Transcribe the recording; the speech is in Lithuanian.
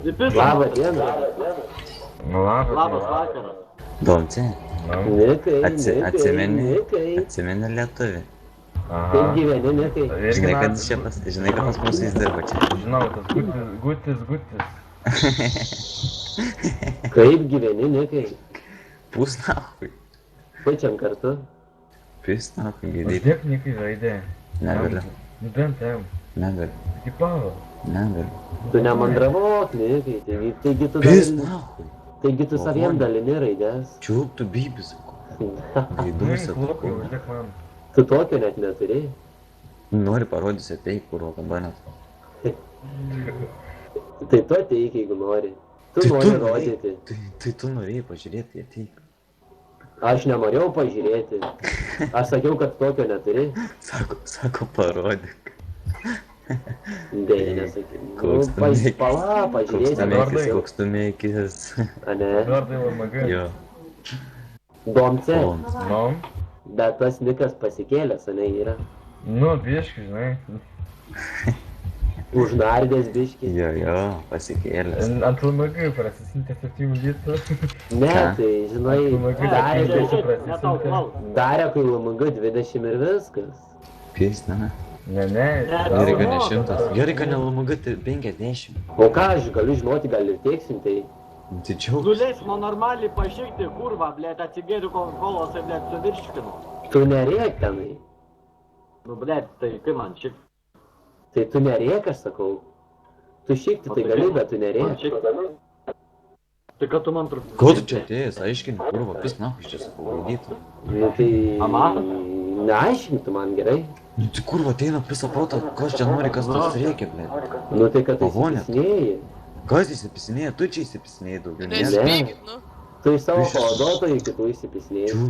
Labą dieną. Labas vakaras. Domce, Nikai, atsimeni nikai. lietuvį. Kaip gyveni, nikai. Žinai, kad pas mus jis dirba čia. Žinau, tas gutis. Kaip gyveni, nikai. Pūs nahui. Pačiam kartu. Pūs nahui, gydai. Uždėk nikai žaidė. Negaliu. Nubent jam. Negaliu. Iki pavo. Negaliu. Tu nemandravok, nikai. Taigi tu saviem dalini raidės. Čiūp, tu bybis, sako. Gaidus, Klokai, sako. uždėk man. Tu tokio net neturi. Nori parodysi ateik, kur kabanės. Tai tu ateik, jeigu nori. Tu nori rodyti. Tai tu norėjai pažiūrėti, ateik. Aš nenorėjau pažiūrėti. Aš sakiau, kad tokio neturi. Sako, parodyk. Dėlį nesakiau. Koks tu mėgis. Pala, pažiūrėsi. Koks tu mėgis. Ane? Eduardai LMG. Jo. Domce. Nom? Bet tas nikas pasikėlęs, ane, yra. Nu, biški, žinai. Užnardęs biškį. Jo, pasikėlęs. Ant LMG prasisintė 7 litrų. Ne, tai, žinai, darė, kai LMG 20 ir viskas. Pys, ne? Ne. Gerai, kad ne 100. Gerai, kad ne LMG 50. O ką aš galiu žinoti, gal ir tieksim, tai... Tai džiaugs. Galėsimo normaliai pažykti, kurva, blėt, atsigėriu Coca-Colos ir blėt suvirškinu. Tu nerėk tenai. Nu, blėt, tai kaip man šik? Tai tu nerėk, aš sakau. Tu šikti tai gali, bet tu nerėk. Tai kad tu man truputį... Ko tu čia atėjęs, aiškini, kurva, pis nahui, čia sakau, gaudytų. Nu, tai... Aman? Neaiškintų man gerai. Nu, tai kurva ateina pisą protą, kas čia nori, kas tas reikia, ble. Nu, tai kad tu Pavonė. įsipisnėjai. Kas įsipisinėja, tu čia įsipisinėjai daugiau, ne? Nespėkit, nu. Tu iš savo pavaduotojų kitų įsipisnėjai. Čiū,